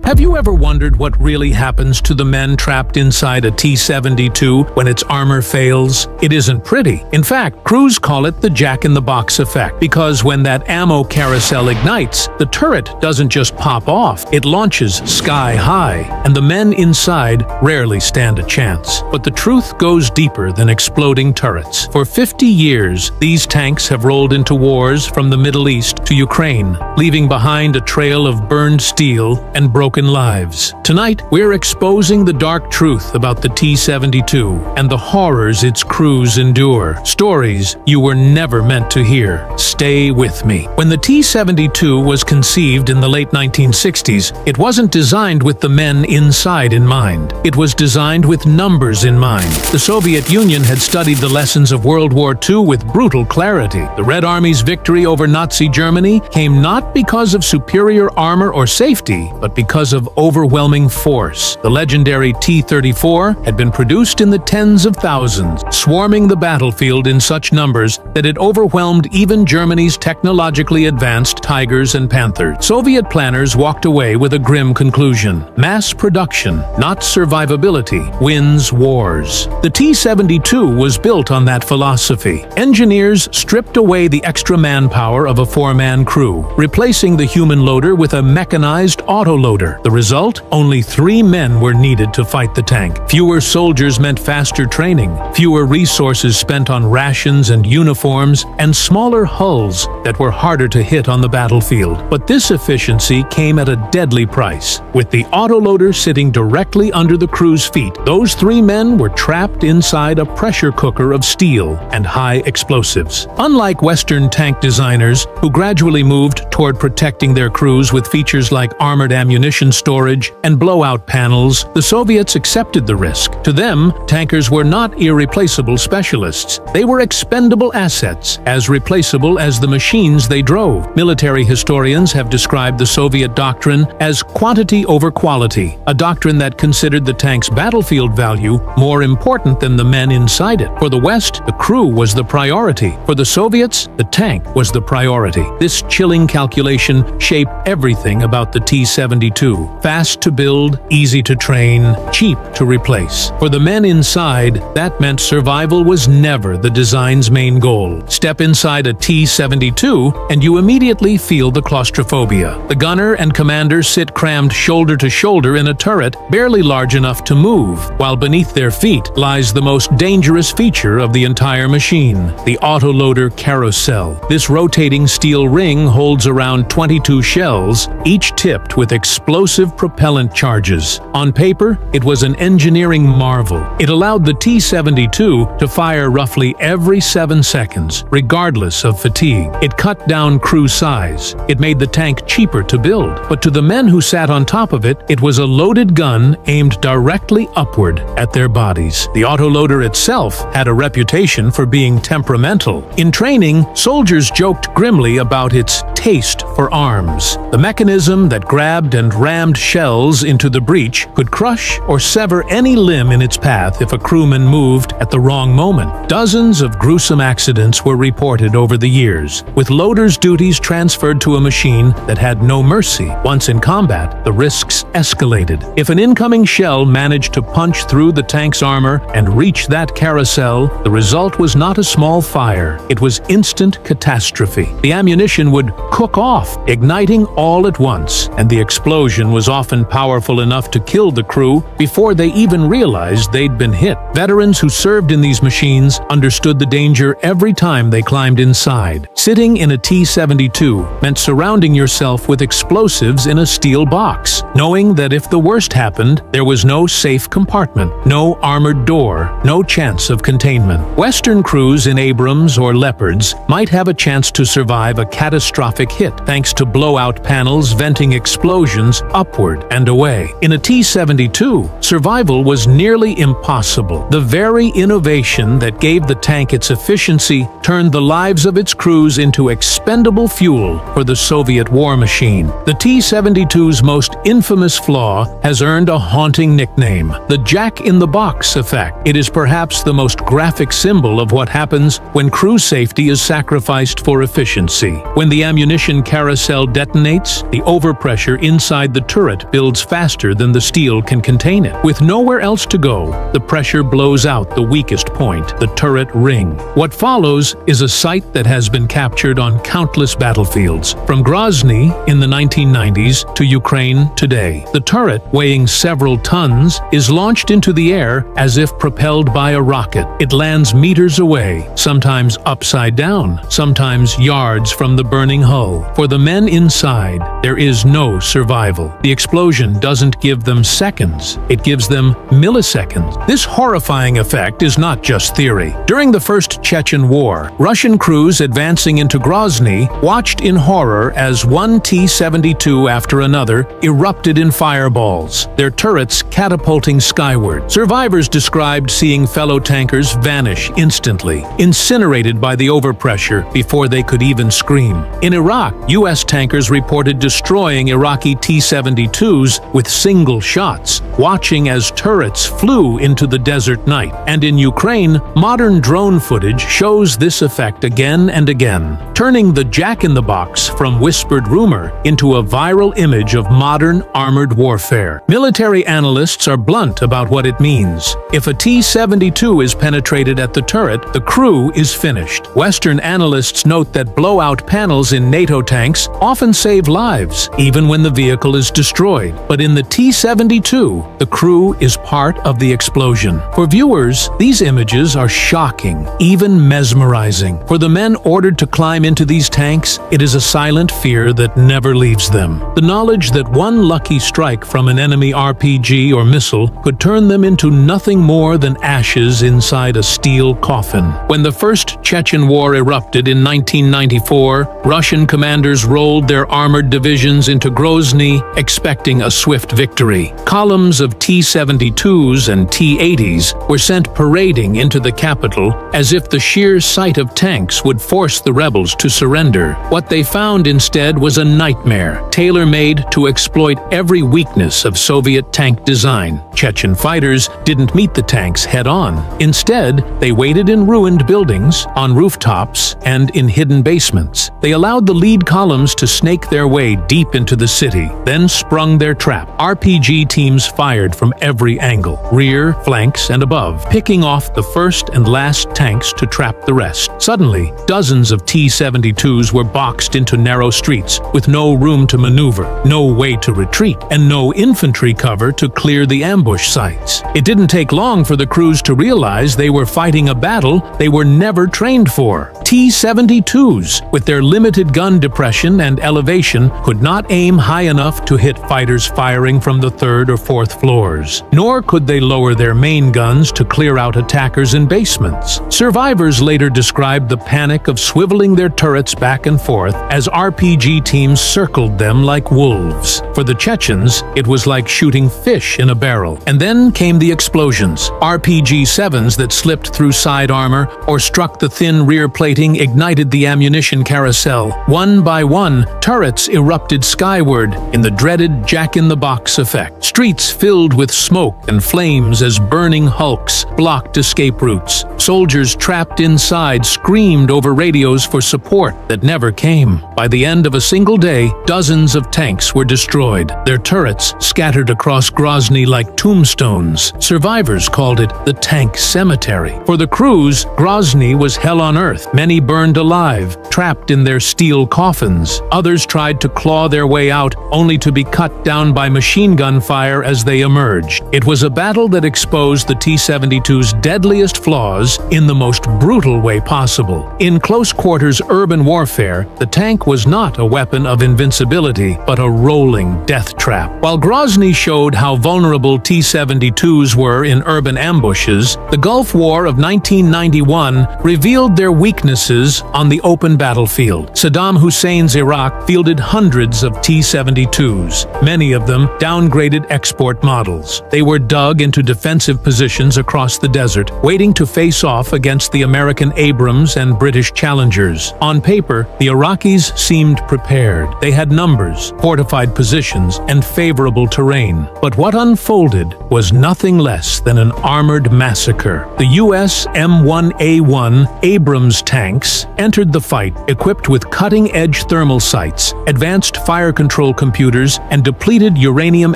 Have you ever wondered what really happens to the men trapped inside a T-72 when its armor fails? It isn't pretty. In fact, crews call it the jack-in-the-box effect, because when that ammo carousel ignites, the turret doesn't just pop off, it launches sky high, and the men inside rarely stand a chance. But the truth goes deeper than exploding turrets. For 50 years, these tanks have rolled into wars from the Middle East to Ukraine, leaving behind a trail of burned steel and broken lives. Tonight, we're exposing the dark truth about the T-72 and the horrors its crews endure. Stories you were never meant to hear. Stay with me. When the T-72 was conceived in the late 1960s, it wasn't designed with the men inside in mind. It was designed with numbers in mind. The Soviet Union had studied the lessons of World War II with brutal clarity. The Red Army's victory over Nazi Germany came not because of superior armor or safety, but because of overwhelming force. The legendary T-34 had been produced in the tens of thousands, swarming the battlefield in such numbers that it overwhelmed even Germany's technologically advanced Tigers and Panthers. Soviet planners walked away with a grim conclusion. Mass production, not survivability, wins wars. The T-72 was built on that philosophy. Engineers stripped away the extra manpower of a four-man crew, replacing the human loader with a mechanized autoloader. The result? Only 3 men were needed to fight the tank. Fewer soldiers meant faster training, fewer resources spent on rations and uniforms, and smaller hulls that were harder to hit on the battlefield. But this efficiency came at a deadly price. With the autoloader sitting directly under the crew's feet, those 3 men were trapped inside a pressure cooker of steel and high explosives. Unlike Western tank designers, who gradually moved toward protecting their crews with features like armored ammunition storage and blowout panels, the Soviets accepted the risk. To them, tankers were not irreplaceable specialists. They were expendable assets, as replaceable as the machines they drove. Military historians have described the Soviet doctrine as quantity over quality, a doctrine that considered the tank's battlefield value more important than the men inside it. For the West, the crew was the priority. For the Soviets, the tank was the priority. This chilling calculation shaped everything about the T-72. Fast to build, easy to train, cheap to replace. For the men inside, that meant survival was never the design's main goal. Step inside a T-72 and you immediately feel the claustrophobia. The gunner and commander sit crammed shoulder to shoulder in a turret barely large enough to move, while beneath their feet lies the most dangerous feature of the entire machine, the autoloader carousel. This rotating steel ring holds around 22 shells, each tipped with explosive propellant charges. On paper, it was an engineering marvel. It allowed the T-72 to fire roughly every 7 seconds, regardless of fatigue. It cut down crew size. It made the tank cheaper to build. But to the men who sat on top of it, it was a loaded gun aimed directly upward at their bodies. The autoloader itself had a reputation for being temperamental. In training, soldiers joked grimly about its taste for arms. The mechanism that grabbed and rammed shells into the breech could crush or sever any limb in its path if a crewman moved at the wrong moment. Dozens of gruesome accidents were reported over the years, with loaders' duties transferred to a machine that had no mercy. Once in combat, the risks escalated. If an incoming shell managed to punch through the tank's armor and reach that carousel, the result was not a small fire. It was instant catastrophe. The ammunition would cook off, igniting all at once, and the explosion was often powerful enough to kill the crew before they even realized they'd been hit. Veterans who served in these machines understood the danger every time they climbed inside. Sitting in a T-72 meant surrounding yourself with explosives in a steel box, knowing that if the worst happened, there was no safe compartment, no armored door, no chance of containment. Western crews in Abrams or Leopards might have a chance to survive a catastrophic hit thanks to blowout panels venting explosions upward and away. In a T-72, survival was nearly impossible. The very innovation that gave the tank its efficiency turned the lives of its crews into expendable fuel for the Soviet war machine. The T-72's most infamous flaw has earned a haunting nickname, the jack-in-the-box effect. It is perhaps the most graphic symbol of what happens when crew safety is sacrificed for efficiency. When the ammunition carousel detonates, the overpressure inside the the turret builds faster than the steel can contain it. With nowhere else to go, the pressure blows out the weakest point, the turret ring. What follows is a sight that has been captured on countless battlefields, from Grozny in the 1990s to Ukraine today. The turret, weighing several tons, is launched into the air as if propelled by a rocket. It lands meters away, sometimes upside down, sometimes yards from the burning hull. For the men inside, there is no survival. The explosion doesn't give them seconds, it gives them milliseconds. This horrifying effect is not just theory. During the First Chechen War, Russian crews advancing into Grozny watched in horror as one T-72 after another erupted in fireballs, their turrets catapulting skyward. Survivors described seeing fellow tankers vanish instantly, incinerated by the overpressure before they could even scream. In Iraq, U.S. tankers reported destroying Iraqi T-72s with single shots, watching as turrets flew into the desert night. And in Ukraine, modern drone footage shows this effect again and again, turning the jack-in-the-box from whispered rumor into a viral image of modern armored warfare. Military analysts are blunt about what it means. If a T-72 is penetrated at the turret, the crew is finished. Western analysts note that blowout panels in NATO tanks often save lives, even when the vehicle is destroyed. But in the T-72, the crew is part of the explosion. For viewers, these images are shocking, even mesmerizing. For the men ordered to climb into these tanks, it is a silent fear that never leaves them. The knowledge that one lucky strike from an enemy RPG or missile could turn them into nothing more than ashes inside a steel coffin. When the First Chechen War erupted in 1994, Russian commanders rolled their armored divisions into Grozny, expecting a swift victory. Columns of T-72s and T-80s were sent parading into the capital as if the sheer sight of tanks would force the rebels to surrender. What they found instead was a nightmare, tailor-made to exploit every weakness of Soviet tank design. Chechen fighters didn't meet the tanks head-on. Instead, they waited in ruined buildings, on rooftops, and in hidden basements. They allowed the lead columns to snake their way deep into the city, then sprung their trap. RPG teams fired from every angle, rear, flanks, and above, picking off the first and last tanks to trap the rest. Suddenly, dozens of T-72s were boxed into narrow streets, with no room to maneuver, no way to retreat, and no infantry cover to clear the ambush sites. It didn't take long for the crews to realize they were fighting a battle they were never trained for. T-72s, with their limited gun depression and elevation, could not aim high enough to hit fighters firing from the third or fourth floors. Nor could they lower their main guns to clear out attackers in basements. Survivors later described the panic of swiveling their turrets back and forth as RPG teams circled them like wolves. For the Chechens, it was like shooting fish in a barrel. And then came the explosions. RPG-7s that slipped through side armor or struck the thin rear plating ignited the ammunition carousel. One by one, turrets erupted skyward in the dreaded jack-in-the-box effect. Streets filled with smoke and flames as burning hulks blocked escape routes. Soldiers trapped inside screamed over radios for support that never came. By the end of a single day, dozens of tanks were destroyed, their turrets scattered across Grozny like tombstones. Survivors called it the tank cemetery. For the crews, Grozny was hell on earth. Many burned alive, trapped in their steel coffins. Others tried to claw their way out, only to be cut down by machine gun fire as they emerged. It was a battle that exposed the T-72's deadliest flaws in the most brutal way possible. In close-quarters urban warfare, the tank was not a weapon of invincibility, but a rolling death trap. While Grozny showed how vulnerable T-72s were in urban ambushes, the Gulf War of 1991 revealed their weaknesses on the open battlefield. Saddam Hussein's Iraq fielded hundreds of T-72s, many of them downgraded export models. They were dug into defensive positions across the desert, waiting to face off against the American Abrams and British Challengers. On paper, the Iraqis seemed prepared. They had numbers, fortified positions, and favorable terrain. But what unfolded was nothing less than an armored massacre. The U.S. M1A1 Abrams tanks entered the fight equipped with cutting-edge thermal sights, advanced fire control computers, and depleted uranium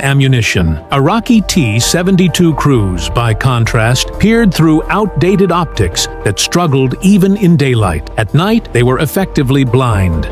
ammunition. Iraqi T-72 crews, by contrast, peered through outdated optics that struggled even in daylight. At night, they were effectively blind.